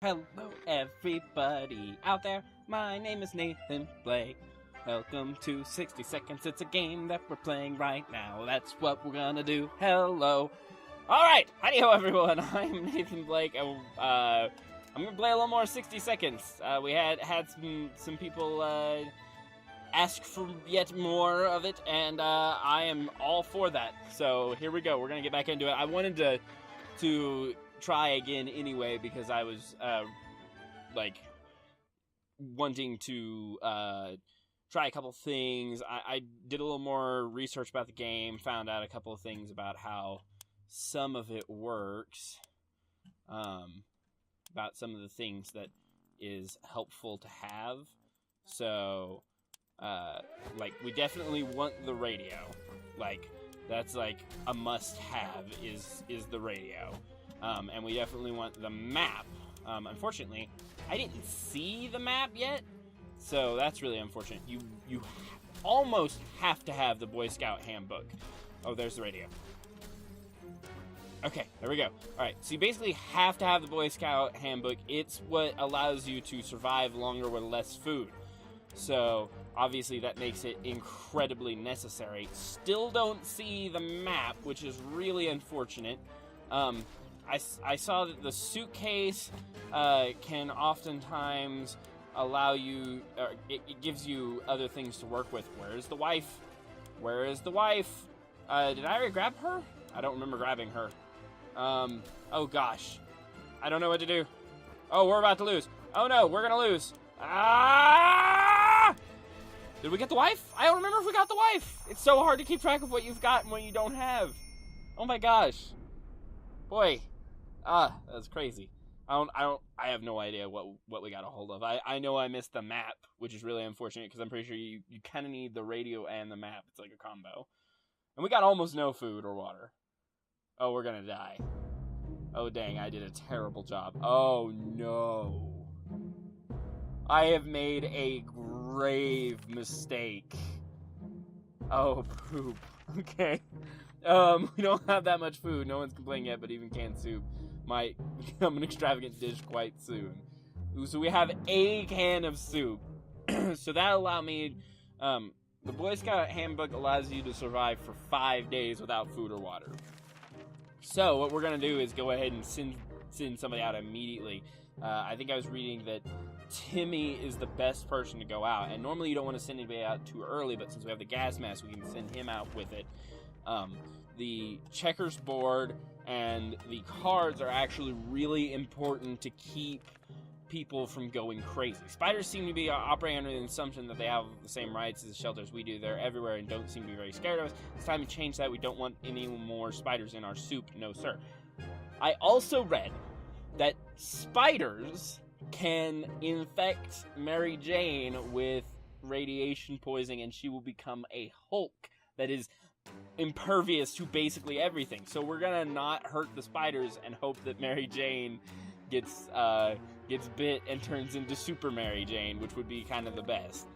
Hello, everybody out there. My name is Nathan Blake. Welcome to 60 Seconds. It's a game that we're playing right now. That's what we're gonna do. Hello. Alright, howdy-ho, everyone. I'm Nathan Blake. I'm gonna play a little more 60 Seconds. We had some people ask for yet more of it, and I am all for that. So here we go. We're gonna get back into it. I wanted to try again anyway because I was wanting to try a couple things. I did a little more research about the game, found out a couple of things about how some of it works, about some of the things that is helpful to have. So we definitely want the radio. That's a must-have is the radio. And we definitely want the map. Unfortunately, I didn't see the map yet, so that's really unfortunate. You almost have to have the Boy Scout handbook. Oh, there's the radio. Okay, there we go. Alright, so you basically have to have the Boy Scout handbook. It's what allows you to survive longer with less food. So, obviously that makes it incredibly necessary. Still don't see the map, which is really unfortunate. I saw that the suitcase can oftentimes allow you, it gives you other things to work with. Where is the wife? Where is the wife? Did I already grab her? I don't remember grabbing her. Oh gosh. I don't know what to do. Oh, we're about to lose. Oh no, we're gonna lose. Ah! Did we get the wife? I don't remember if we got the wife. It's so hard to keep track of what you've got and what you don't have. Oh my gosh. Boy. That's crazy. I have no idea what we got a hold of. I know I missed the map, which is really unfortunate because I'm pretty sure you kind of need the radio and the map. It's like a combo. And we got almost no food or water. Oh, we're gonna die. Oh, dang, I did a terrible job. Oh, no. I have made a grave mistake. Oh, poop. Okay. We don't have that much food. No one's complaining yet, but even canned soup might become an extravagant dish quite soon. So we have a can of soup. So that'll allow me... the Boy Scout handbook allows you to survive for 5 days without food or water. So what we're going to do is go ahead and send somebody out immediately. I think I was reading that Timmy is the best person to go out. And normally you don't want to send anybody out too early, but since we have the gas mask, we can send him out with it. The checkers board and the cards are actually really important to keep people from going crazy. Spiders seem to be operating under the assumption that they have the same rights as the shelters we do. They're everywhere and don't seem to be very scared of us. It's time to change that. We don't want any more spiders in our soup. No, sir. I also read that spiders can infect Mary Jane with radiation poisoning and she will become a Hulk that is impervious to basically everything. So we're gonna not hurt the spiders and hope that Mary Jane gets bit and turns into Super Mary Jane, which would be kind of the best.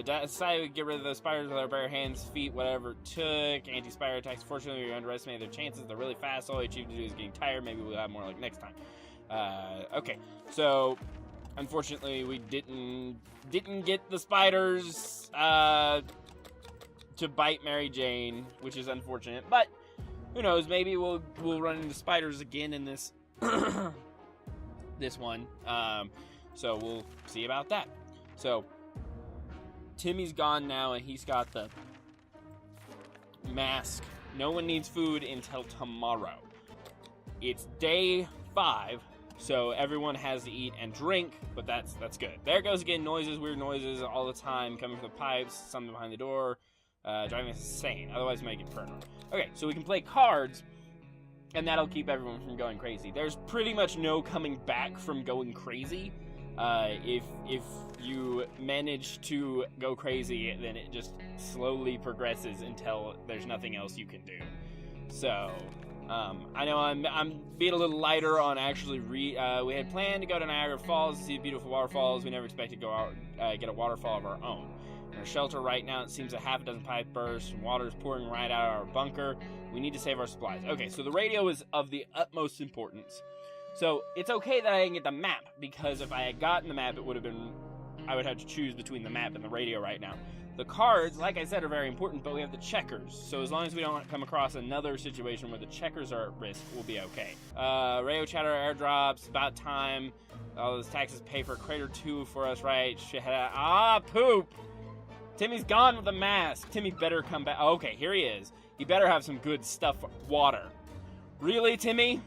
Decided to get rid of the spiders with our bare hands, feet, whatever it took. Anti-spider attacks. Fortunately, we underestimated their chances. They're really fast. All they achieve to do is getting tired. Maybe we'll have more like next time. Okay, so unfortunately, we didn't get the spiders to bite Mary Jane, which is unfortunate. But who knows? Maybe we'll run into spiders again in this this one. So we'll see about that. So Timmy's gone now, and he's got the mask. No one needs food until tomorrow. It's day 5, so everyone has to eat and drink, but that's good. There goes again, noises, weird noises all the time, coming from the pipes, something behind the door, driving us insane. Otherwise, make it inferno. Okay, so we can play cards, and that'll keep everyone from going crazy. There's pretty much no coming back from going crazy. If you manage to go crazy, then it just slowly progresses until there's nothing else you can do. So, I know I'm being a little lighter on actually we had planned to go to Niagara Falls to see the beautiful waterfalls. We never expected to go out, get a waterfall of our own. In our shelter right now, it seems a half a dozen pipe bursts and water is pouring right out of our bunker. We need to save our supplies. Okay, so the radio is of the utmost importance. So it's okay that I didn't get the map, because if I had gotten the map, I would have to choose between the map and the radio right now. The cards, like I said, are very important, but we have the checkers. So as long as we don't come across another situation where the checkers are at risk, we'll be okay. Radio chatter, airdrops, about time. All those taxes pay for Crater 2 for us, right? Poop! Timmy's gone with the mask. Timmy better come back. Oh, okay, here he is. He better have some good stuff. Water. Really, Timmy?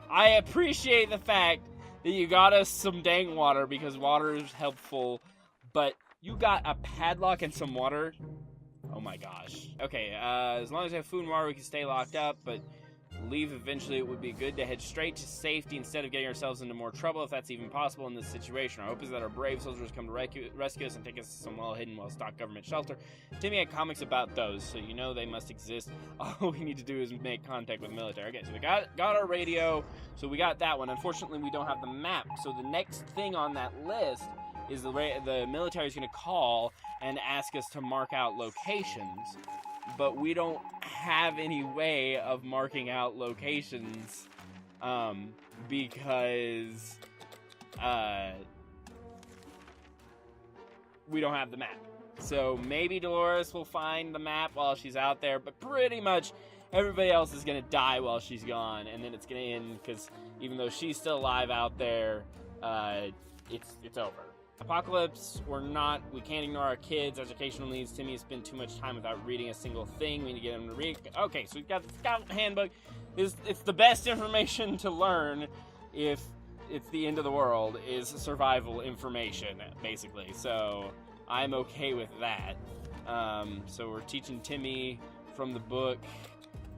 I appreciate the fact that you got us some dang water, because water is helpful, but you got a padlock and some water? Oh my gosh. Okay, as long as I have food and water, we can stay locked up, but leave eventually. It would be good to head straight to safety instead of getting ourselves into more trouble, if that's even possible in this situation. Our hope is that our brave soldiers come to rescue us and take us to some well-hidden, well-stocked government shelter. Timmy had comics about those, so you know they must exist. All we need to do is make contact with the military. Okay, so we got our radio, so we got that one. Unfortunately, we don't have the map, so the next thing on that list is the military is going to call and ask us to mark out locations, but we don't have any way of marking out locations because we don't have the map. So maybe Dolores will find the map while she's out there, but pretty much everybody else is going to die while she's gone, and then it's going to end, because even though she's still alive out there, it's over. Apocalypse or not, we can't ignore our kids' educational needs. Timmy has spent too much time without reading a single thing. We need to get him to read. Okay, so we've got the Scout Handbook. It's the best information to learn if it's the end of the world, is survival information, basically. So I'm okay with that. So we're teaching Timmy from the book,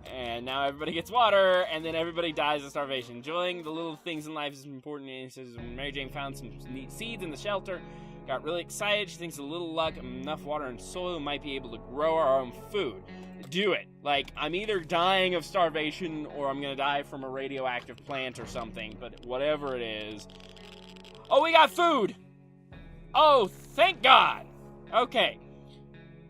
and now everybody gets water, and then everybody dies of starvation. Enjoying the little things in life is important. And he says, when Mary Jane found some neat seeds in the shelter, got really excited. She thinks a little luck and enough water and soil might be able to grow our own food. Do it. Like, I'm either dying of starvation or I'm going to die from a radioactive plant or something, but whatever it is. Oh, we got food! Oh, thank God! Okay.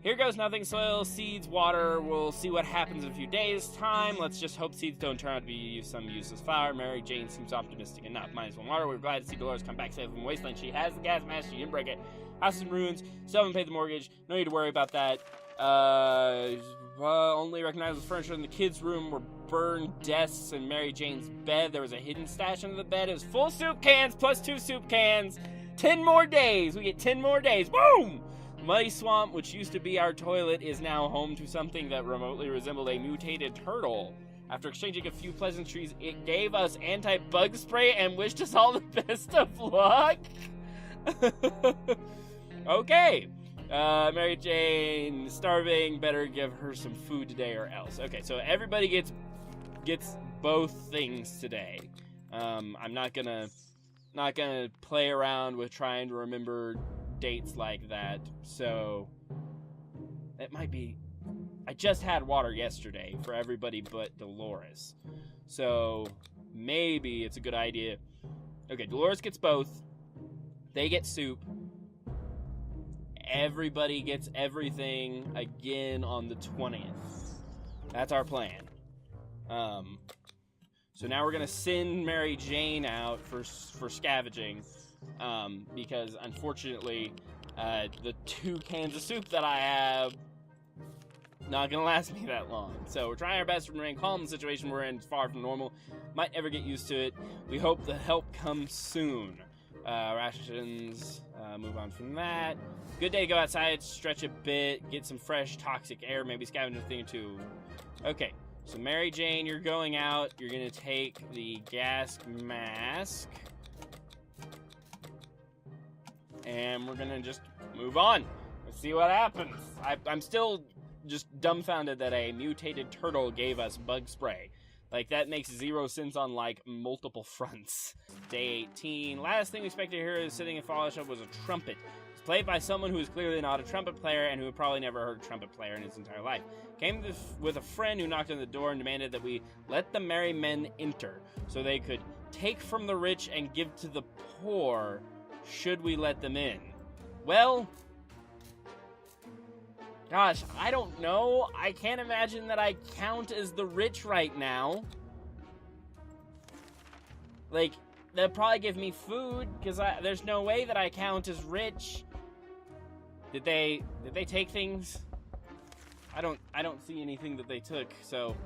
Here goes nothing. Soil, seeds, water. We'll see what happens in a few days' time. Let's just hope seeds don't turn out to be some useless flower. Mary Jane seems optimistic enough. Minus one water. We're glad to see Dolores come back safe from Wasteland. She has the gas mask. She didn't break it. House in ruins. Still haven't paid the mortgage. No need to worry about that. Only recognizable furniture in the kids' room were burned desks and Mary Jane's bed. There was a hidden stash under the bed. It was full soup cans plus 2 soup cans. 10 more days. We get 10 more days. Boom! Muddy Swamp, which used to be our toilet, is now home to something that remotely resembled a mutated turtle. After exchanging a few pleasantries, it gave us anti-bug spray and wished us all the best of luck. Okay. Mary Jane, starving, better give her some food today or else. Okay, so everybody gets both things today. I'm not gonna play around with trying to remember dates like that, so it might be. I just had water yesterday for everybody but Dolores, so maybe it's a good idea. Okay, Dolores gets both. They get soup. Everybody gets everything again on the 20th. That's our plan. So now we're gonna send Mary Jane out for scavenging. Because unfortunately, the 2 cans of soup that I have not gonna last me that long. So we're trying our best to remain calm in the situation we're in. It's far from normal. Might never get used to it. We hope the help comes soon. Rations, move on from that. Good day to go outside, stretch a bit, get some fresh toxic air, maybe scavenge a thing or two. Okay, so Mary Jane, you're going out. You're gonna take the gas mask. And we're gonna just move on. Let's see what happens. I'm still just dumbfounded that a mutated turtle gave us bug spray. Like, that makes 0 sense on, like, multiple fronts. Day 18. Last thing we expected to hear is sitting in fellowship was a trumpet. It's played by someone who is clearly not a trumpet player and who had probably never heard a trumpet player in his entire life. Came with a friend who knocked on the door and demanded that we let the merry men enter so they could take from the rich and give to the poor should we let them in. Well, gosh, I don't know. I can't imagine that I count as the rich right now. Like, they'll probably give me food, because there's no way that I count as rich. Did they take things? I don't see anything that they took, so...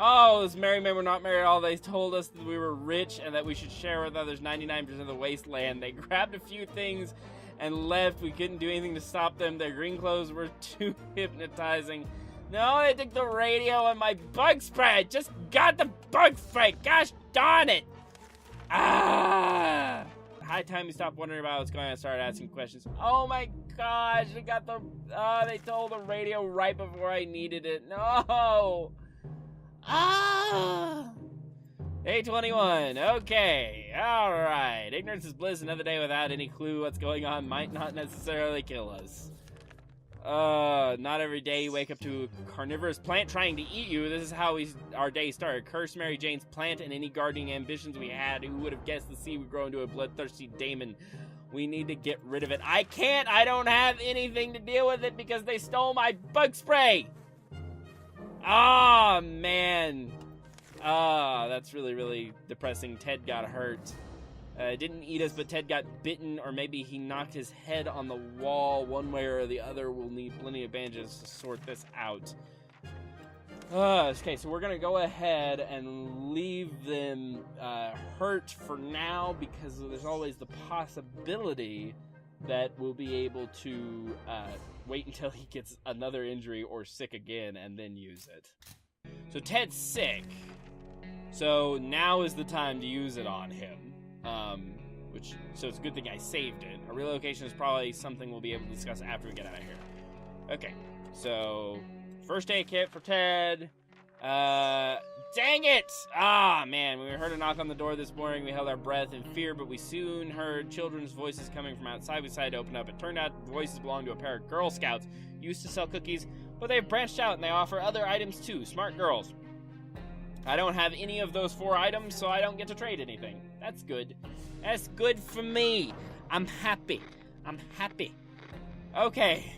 Oh, those married men were not married at all. They told us that we were rich and that we should share with others 99% of the wasteland. They grabbed a few things and left. We couldn't do anything to stop them. Their green clothes were too hypnotizing. No, they took the radio and my bug spray. I just got the bug spray. Gosh darn it. Ah! High time you stop wondering about what's going on and start asking questions. Oh my gosh, they got the... they told the radio right before I needed it. No! Day 21. Okay. Alright. Ignorance is bliss. Another day without any clue what's going on might not necessarily kill us. Not every day you wake up to a carnivorous plant trying to eat you. This is how our day started. Curse Mary Jane's plant and any gardening ambitions we had. Who would have guessed the seed would grow into a bloodthirsty daemon? We need to get rid of it. I can't. I don't have anything to deal with it because they stole my bug spray. Oh, man. That's really, really depressing. Ted got hurt. Didn't eat us, but Ted got bitten, or maybe he knocked his head on the wall. One way or the other, we'll need plenty of bandages to sort this out. Okay, so we're going to go ahead and leave them hurt for now, because there's always the possibility that we'll be able to wait until he gets another injury or sick again and then use it. So Ted's sick, so now is the time to use it on him. So it's a good thing I saved it. A relocation is probably something we'll be able to discuss after we get out of here. Okay, so first aid kit for Ted. Dang it! Ah, man, when we heard a knock on the door this morning, we held our breath in fear, but we soon heard children's voices coming from outside. We decided to open up. It turned out the voices belonged to a pair of Girl Scouts, used to sell cookies, but they've branched out and they offer other items too. Smart girls. I don't have any of those 4 items, so I don't get to trade anything. That's good. That's good for me. I'm happy. I'm happy. Okay.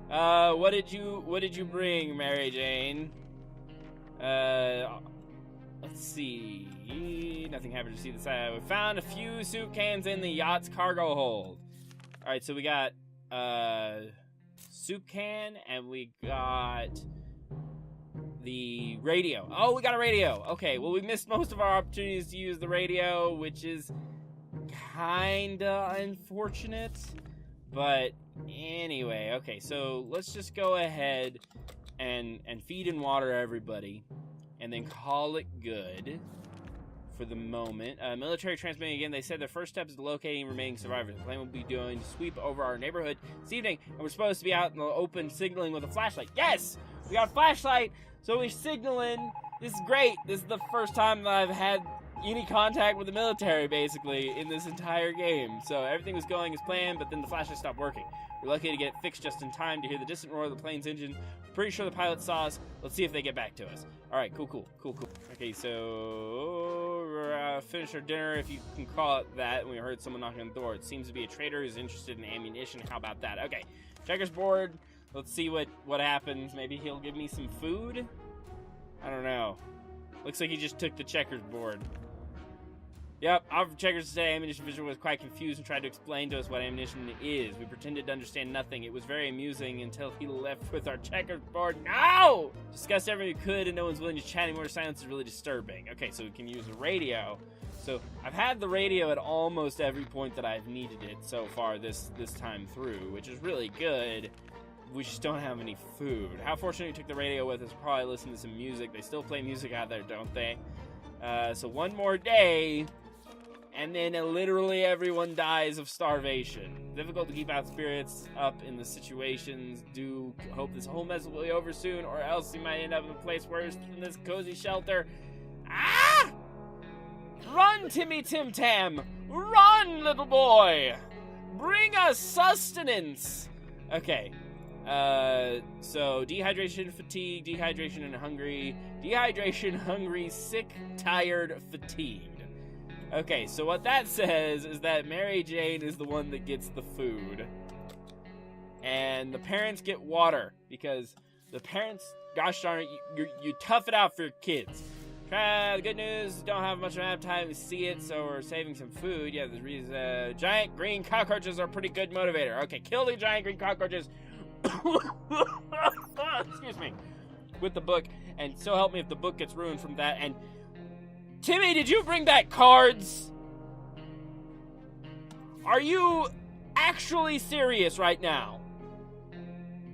What did you bring, Mary Jane? Let's see. Nothing happened to see the side. We found a few soup cans in the yacht's cargo hold. Alright, so we got soup can and we got the radio. Oh, we got a radio. Okay, well, we missed most of our opportunities to use the radio, which is kinda unfortunate. But anyway, okay, so let's just go ahead and feed and water everybody, and then call it good for the moment. Military transmitting again. They said their first step is locating remaining survivors. The plane will be doing to sweep over our neighborhood this evening, and we're supposed to be out in the open signaling with a flashlight. Yes! We got a flashlight, so we're signaling. This is great. This is the first time that I've had any contact with the military, basically, in this entire game. So everything was going as planned, but then the flashlight stopped working. We're lucky to get it fixed just in time to hear the distant roar of the plane's engine. Pretty sure the pilot saw us. Let's see if they get back to us. Alright, cool. Okay, so finish our dinner, if you can call it that. We heard someone knocking on the door. It seems to be a trader who's interested in ammunition. How about that? Okay, checker's board. Let's see what happens. Maybe he'll give me some food? I don't know. Looks like he just took the checkers board. Yep, our checkers today, ammunition visual was quite confused and tried to explain to us what ammunition is. We pretended to understand nothing. It was very amusing until he left with our checkers board. No! Discussed everything we could and no one's willing to chat anymore. Silence is really disturbing. Okay, so we can use a radio. So I've had the radio at almost every point that I've needed it so far this time through, which is really good. We just don't have any food. How fortunate we took the radio with us. Probably listen to some music. They still play music out there, don't they? So one more day, and then literally everyone dies of starvation. Difficult to keep out spirits up in the situations. Do hope this whole mess will be over soon, or else you might end up in a place worse than this cozy shelter. Ah! Run, Timmy Tim Tam! Run, little boy! Bring us sustenance! Okay. So dehydration, fatigue, dehydration and hungry, dehydration, hungry, sick, tired, fatigued. Okay, so what that says is that Mary Jane is the one that gets the food. And the parents get water, because the parents, gosh darn it, you tough it out for your kids. The good news, don't have much of an appetite to see it, so we're saving some food. Yeah, the reason, giant green cockroaches are a pretty good motivator. Okay, kill the giant green cockroaches. Excuse me. With the book, and so help me if the book gets ruined from that. And Timmy, did you bring back cards? Are you actually serious right now?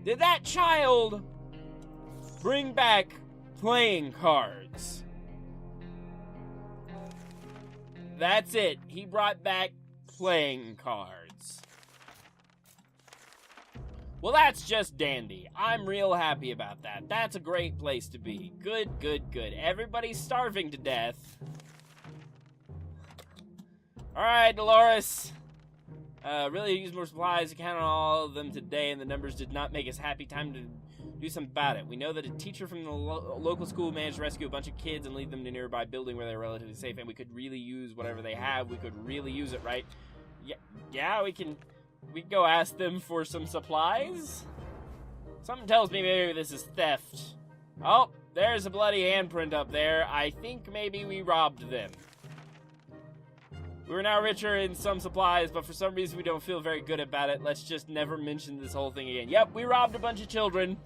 Did that child bring back playing cards? That's it. He brought back playing cards. Well, that's just dandy. I'm real happy about that. That's a great place to be. Good, good, good. Everybody's starving to death. Alright, Dolores. Really use more supplies. I counted all of them today, and the numbers did not make us happy. Time to do something about it. We know that a teacher from the local school managed to rescue a bunch of kids and lead them to a nearby building where they're relatively safe, and we could really use whatever they have. We could really use it, right? Yeah, we can go ask them for some supplies? Something tells me maybe this is theft. Oh, there's a bloody handprint up there. I think maybe we robbed them. We're now richer in some supplies, but for some reason we don't feel very good about it. Let's just never mention this whole thing again. Yep, we robbed a bunch of children.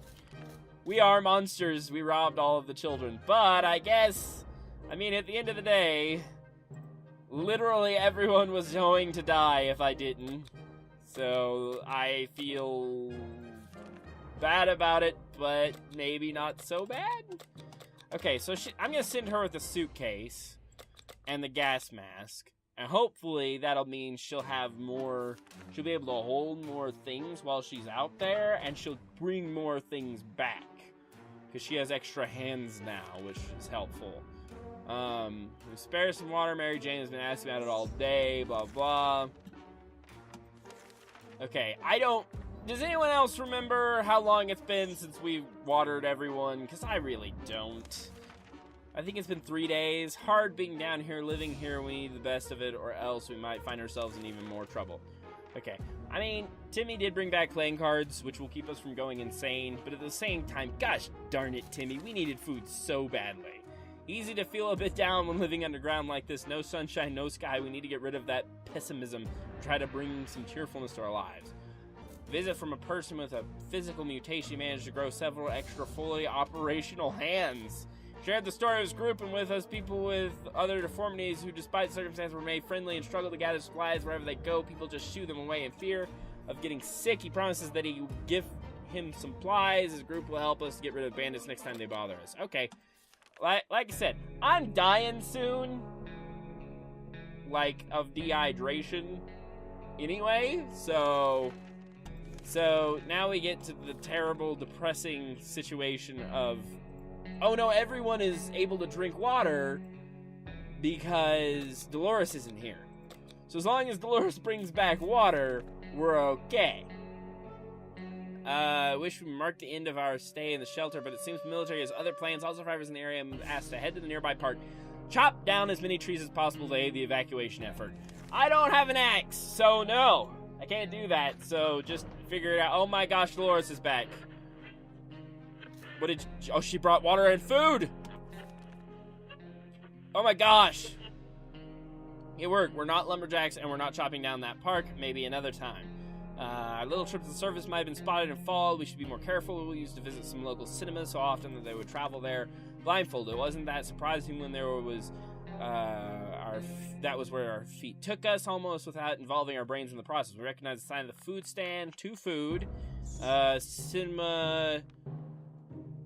We are monsters. We robbed all of the children. But I guess, I mean, at the end of the day, literally everyone was going to die if I didn't. So I feel bad about it, but maybe not so bad. Okay, so I'm going to send her with the suitcase and the gas mask. And hopefully that'll mean she'll be able to hold more things while she's out there, and she'll bring more things back. Because she has extra hands now, which is helpful. We spare some water. Mary Jane has been asking about it all day, blah, blah. Okay, does anyone else remember how long it's been since we've watered everyone? Because I really don't. I think it's been 3 days. Hard being down here, living here. We need the best of it, or else we might find ourselves in even more trouble. Okay. I mean, Timmy did bring back playing cards, which will keep us from going insane. But at the same time, gosh darn it, Timmy, we needed food so badly. Easy to feel a bit down when living underground like this. No sunshine, no sky. We need to get rid of that pessimism. Try to bring some cheerfulness to our lives. Visit from a person with a physical mutation managed to grow several extra fully operational hands. Shared the story of his group and with us people with other deformities who, despite circumstances, remain friendly and struggle to gather supplies wherever they go. People just shoo them away in fear of getting sick. He promises that he will give him supplies. His group will help us get rid of bandits next time they bother us. Okay. Like I said, I'm dying soon. Like, of dehydration. Anyway, so now we get to the terrible, depressing situation of, oh no, everyone is able to drink water because Dolores isn't here. So as long as Dolores brings back water, we're okay. Wish we marked the end of our stay in the shelter, but it seems the military has other plans. All survivors in the area have asked to head to the nearby park, chop down as many trees as possible to aid the evacuation effort. I don't have an axe, so no, I can't do that. So just figure it out. Oh my gosh, Dolores is back. Oh, she brought water and food. Oh my gosh. It worked. We're not lumberjacks and we're not chopping down that park. Maybe another time. Our little trip to the surface might have been spotted and followed. We should be more careful. We used to visit some local cinemas so often that they would travel there blindfolded. It wasn't that surprising when there was that was where our feet took us, almost without involving our brains in the process. We recognized the sign of the food stand to food. Cinema.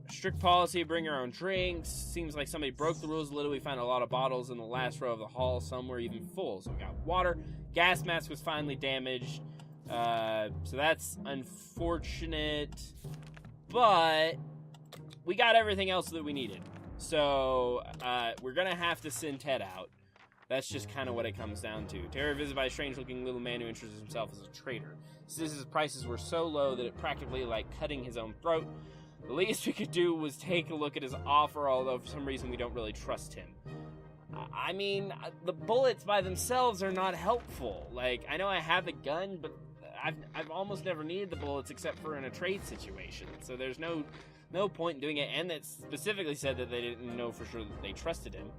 Strict policy, bring your own drinks. Seems like somebody broke the rules a little. We found a lot of bottles in the last row of the hall. Some were even full. So we got water. Gas mask was finally damaged. So that's unfortunate. But we got everything else that we needed. So we're going to have to send Ted out. That's just kind of what it comes down to. Terror visited by a strange-looking little man who introduced himself as a trader. Says his prices were so low that it practically like cutting his own throat. The least we could do was take a look at his offer, although for some reason we don't really trust him. I mean, the bullets by themselves are not helpful. Like, I know I have a gun, but I've almost never needed the bullets except for in a trade situation. So there's no no point in doing it, and it specifically said that they didn't know for sure that they trusted him.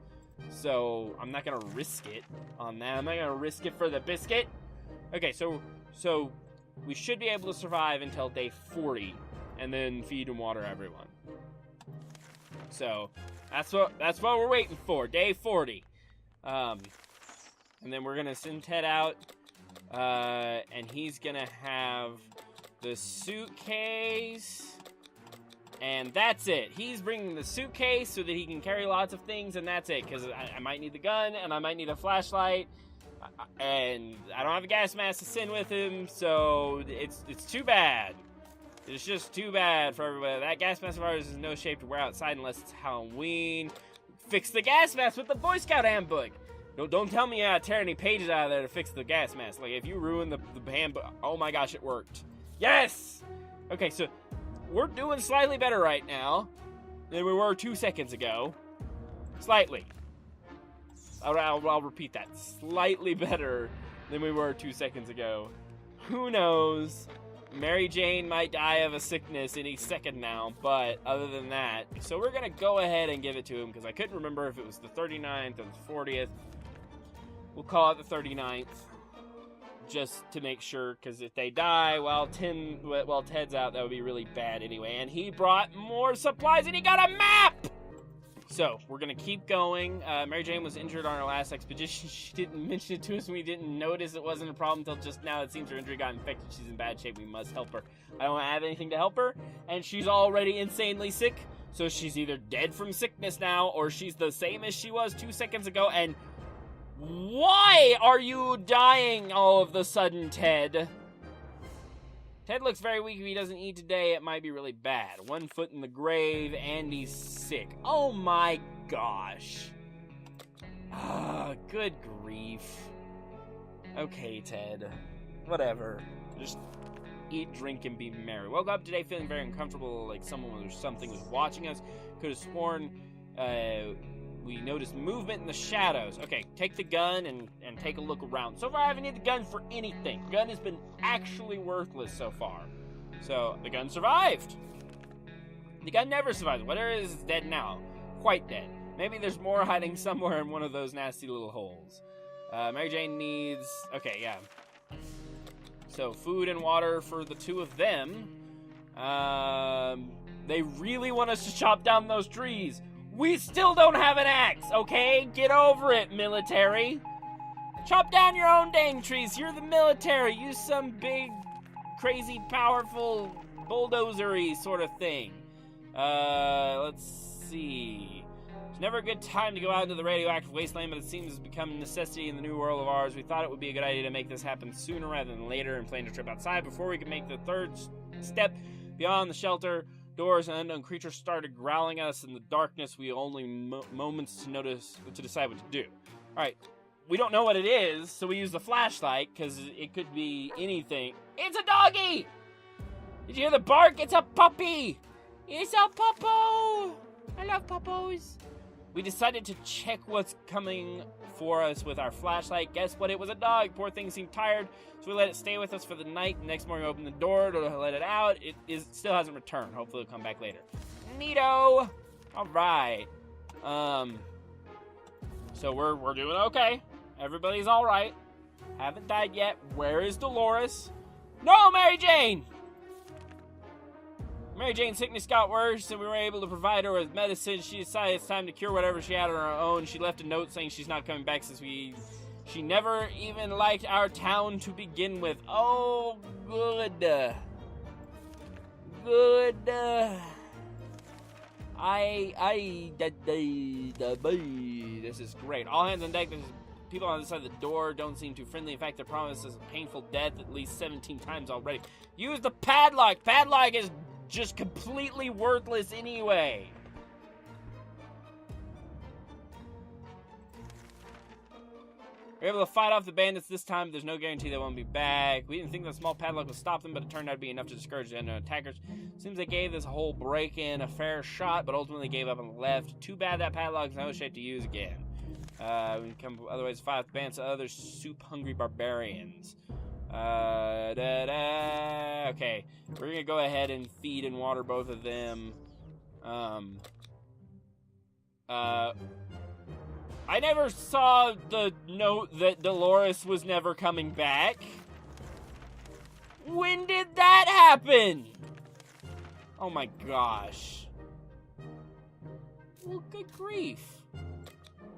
So I'm not gonna risk it on that. I'm not gonna risk it for the biscuit. Okay, so we should be able to survive until day 40, and then feed and water everyone. So that's what we're waiting for, day 40. And then we're gonna send Ted out, and he's gonna have the suitcase, and that's it. He's bringing the suitcase so that he can carry lots of things, and that's it. Because I might need the gun, and I might need a flashlight, and I don't have a gas mask to send with him, so it's too bad. It's just too bad for everybody. That gas mask of ours is in no shape to wear outside unless it's Halloween. Fix the gas mask with the Boy Scout handbook. Don't tell me I tear any pages out of there to fix the gas mask. Like, if you ruin the handbook, oh my gosh, it worked. Yes! Okay, so we're doing slightly better right now than we were 2 seconds ago. Slightly. I'll repeat that. Slightly better than we were 2 seconds ago. Who knows? Mary Jane might die of a sickness any second now, but other than that, so we're gonna go ahead and give it to him, because I couldn't remember if it was the 39th or the 40th. We'll call it the 39th, just to make sure, because if they die while Ted's out, that would be really bad anyway. And he brought more supplies, and he got a map! So, we're going to keep going. Mary Jane was injured on our last expedition. She didn't mention it to us, and we didn't notice it wasn't a problem until just now. It seems her injury got infected. She's in bad shape. We must help her. I don't have anything to help her, and she's already insanely sick. So she's either dead from sickness now, or she's the same as she was 2 seconds ago. And why are you dying all of the sudden, Ted? Ted looks very weak. If he doesn't eat today, it might be really bad. 1 foot in the grave, and he's sick. Oh my gosh. Good grief. Okay, Ted. Whatever. Just eat, drink, and be merry. Woke up today feeling very uncomfortable, like someone or something was watching us. Could have sworn we noticed movement in the shadows. Okay, take the gun and take a look around. So far, I haven't needed the gun for anything. The gun has been actually worthless so far. So, the gun survived. The gun never survived. Whatever it is dead now. Quite dead. Maybe there's more hiding somewhere in one of those nasty little holes. Mary Jane needs... Okay, yeah. So, food and water for the two of them. They really want us to chop down those trees. We still don't have an axe, okay? Get over it, military. Chop down your own dang trees. You're the military. Use some big, crazy, powerful, bulldozery sort of thing. Let's see. It's never a good time to go out into the radioactive wasteland, but it seems it's become a necessity in the new world of ours. We thought it would be a good idea to make this happen sooner rather than later and plan to trip outside before we could make the third step beyond the shelter. Doors and unknown creatures started growling at us in the darkness. We only moments to decide what to do. All right, we don't know what it is, so we use the flashlight because it could be anything. It's a doggy! Did you hear the bark? It's a puppy! It's a puppo! I love puppos. We decided to check what's coming for us with our flashlight. Guess what? It was a dog. Poor thing seemed tired, so we let it stay with us for the night. The next morning, we opened the door to let it out. It still hasn't returned. Hopefully, it'll come back later. Neato! All right. So we're doing okay. Everybody's all right. Haven't died yet. Where is Dolores? No, Mary Jane! Mary Jane's sickness got worse, and we were able to provide her with medicine. She decided it's time to cure whatever she had on her own. She left a note saying she's not coming back since she never even liked our town to begin with. Oh, good. Good. This is great. All hands on deck. There's people on the side of the door don't seem too friendly. In fact, they promised us a painful death at least 17 times already. Use the padlock. Padlock is just completely worthless anyway. We're able to fight off the bandits this time. There's no guarantee they won't be back. We didn't think the small padlock would stop them, but it turned out to be enough to discourage the unknown attackers. Seems they gave this whole break-in a fair shot, but ultimately gave up on the left. Too bad that padlock's no shape to use again. We can come otherwise fight the bandits of other soup-hungry barbarians. Okay, we're gonna go ahead and feed and water both of them. I never saw the note that Dolores was never coming back. When did that happen? Oh my gosh. Well, good grief.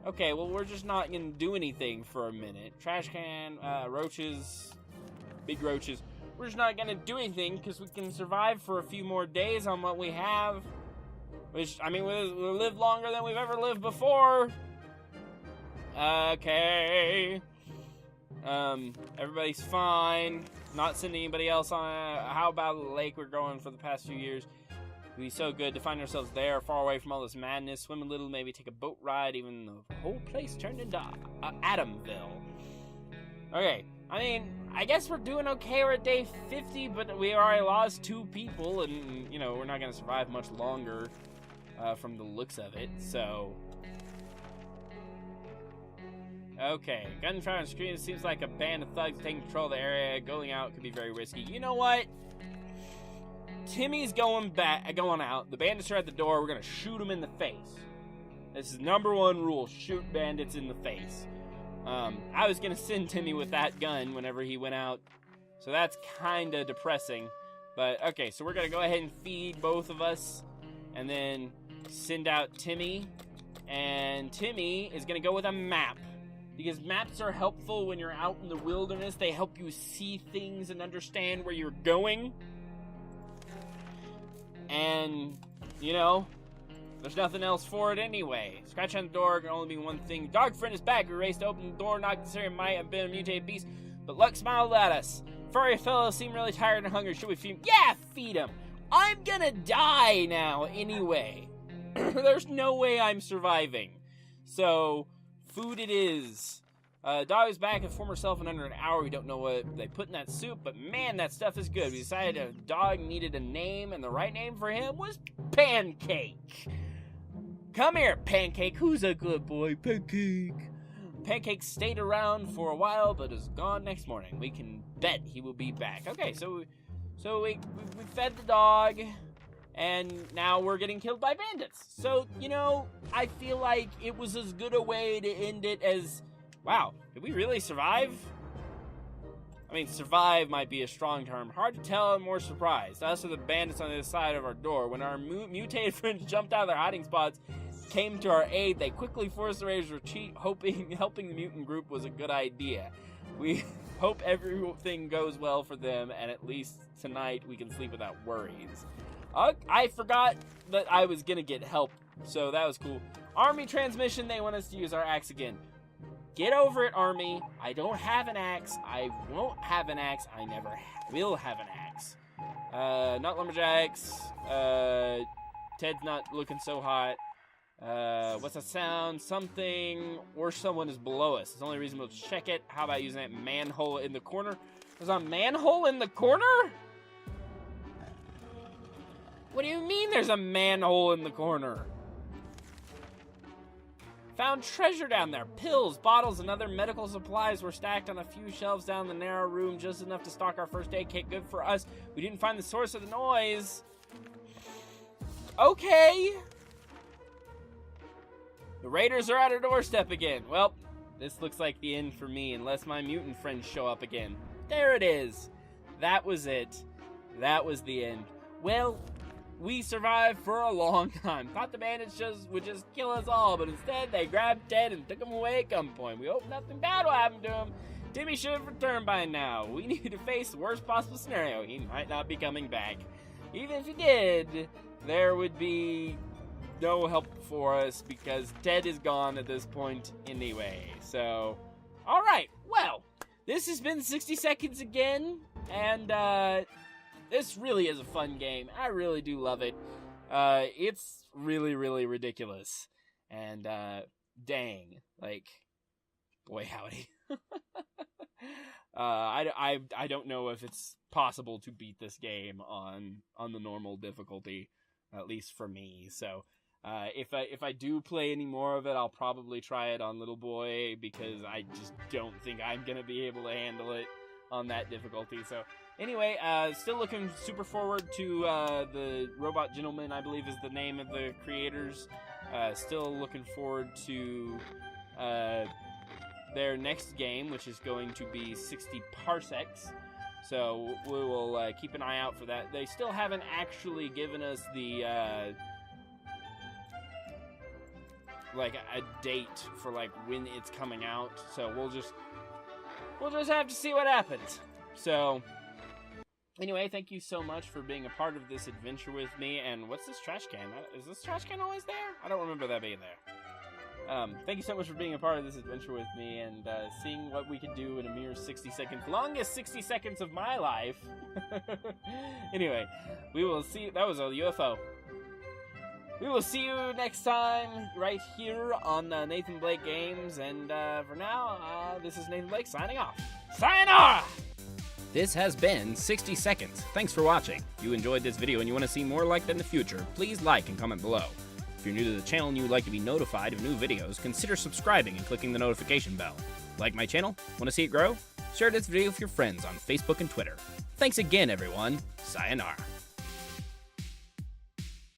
Okay, well, we're just not gonna do anything for a minute. Trash can, roaches, big roaches. We're just not gonna do anything because we can survive for a few more days on what we have. Which, I mean, we'll live longer than we've ever lived before. Okay. Everybody's fine. Not sending anybody else on. How about the lake we're going for the past few years? It'd be so good to find ourselves there, far away from all this madness. Swim a little, maybe take a boat ride. Even the whole place turned into Adamville. Okay, I mean, I guess we're doing okay. We're at day 50, but we already lost 2 people, and, you know, we're not going to survive much longer from the looks of it, so... Okay, gunfire on screen. It seems like a band of thugs taking control of the area. Going out could be very risky. You know what? Timmy's going out. The bandits are at the door. We're gonna shoot him in the face. This is #1 rule: shoot bandits in the face. I was gonna send Timmy with that gun whenever he went out, so that's kind of depressing. But okay, so we're gonna go ahead and feed both of us, and then send out Timmy. And Timmy is gonna go with a map. Because maps are helpful when you're out in the wilderness. They help you see things and understand where you're going. And, you know, there's nothing else for it anyway. Scratch on the door can only mean one thing. Dog friend is back. We raced to open the door, not considering it might have been a mutated beast. But luck smiled at us. Furry fellow seemed really tired and hungry. Should we feed him? Yeah, feed him. I'm gonna die now anyway. There's no way I'm surviving. So... food it is. Dog is back in former self in under an hour. We don't know what they put in that soup, but man, that stuff is good. We decided a dog needed a name, and the right name for him was Pancake. Come here, Pancake. Who's a good boy? Pancake. Pancake stayed around for a while, but is gone next morning. We can bet he will be back. Okay, so we fed the dog. And now we're getting killed by bandits. So, you know, I feel like it was as good a way to end it as... Wow, did we really survive? I mean, survive might be a strong term. Hard to tell, I'm more surprised. Us or the bandits on the other side of our door. When our mutated friends jumped out of their hiding spots, came to our aid, they quickly forced the raiders to retreat, hoping helping the mutant group was a good idea. We hope everything goes well for them, and at least tonight we can sleep without worries. I forgot that I was gonna get help, so that was cool. Army transmission, they want us to use our axe again. Get over it, Army. I don't have an axe. I won't have an axe. I never will have an axe. Not lumberjacks. Ted's not looking so hot. What's that sound? Something or someone is below us. It's the only reason we'll check it. How about using that manhole in the corner? There's a manhole in the corner? What do you mean there's a manhole in the corner? Found treasure down there. Pills, bottles, and other medical supplies were stacked on a few shelves down the narrow room, just enough to stock our first aid kit. Good for us. We didn't find the source of the noise. Okay. The raiders are at our doorstep again. Well, this looks like the end for me, unless my mutant friends show up again. There it is. That was it. That was the end. Well, we survived for a long time. Thought the bandits would just kill us all, but instead they grabbed Ted and took him away at gunpoint. We hope nothing bad will happen to him. Timmy should have returned by now. We need to face the worst possible scenario. He might not be coming back. Even if he did, there would be no help for us because Ted is gone at this point anyway. So, alright, well, this has been 60 Seconds again, and this really is a fun game. I really do love it. It's really, really ridiculous. And, dang. Like, boy howdy. I don't know if it's possible to beat this game on the normal difficulty, at least for me. So, if I do play any more of it, I'll probably try it on Little Boy, because I just don't think I'm gonna be able to handle it. on that difficulty. So anyway, still looking super forward to the Robot Gentleman, I believe is the name of the creators. Still looking forward to their next game, which is going to be 60 Parsecs. So we will keep an eye out for that. They still haven't actually given us the like a date for like when it's coming out. So we'll just have to see what happens. So anyway, thank you so much for being a part of this adventure with me. And what's this trash can? Is this trash can always there? I don't remember that being there. Thank you so much for being a part of this adventure with me and seeing what we can do in a mere 60 seconds. Longest 60 seconds of my life. Anyway, we will see. That was a UFO. We will see you next time right here on Nathanblakegames. And for now, this is Nathan Blake signing off. Sayonara! This has been 60 Seconds. Thanks for watching. If you enjoyed this video and you want to see more like that in the future, please like and comment below. If you're new to the channel and you would like to be notified of new videos, consider subscribing and clicking the notification bell. Like my channel? Want to see it grow? Share this video with your friends on Facebook and Twitter. Thanks again, everyone. Sayonara.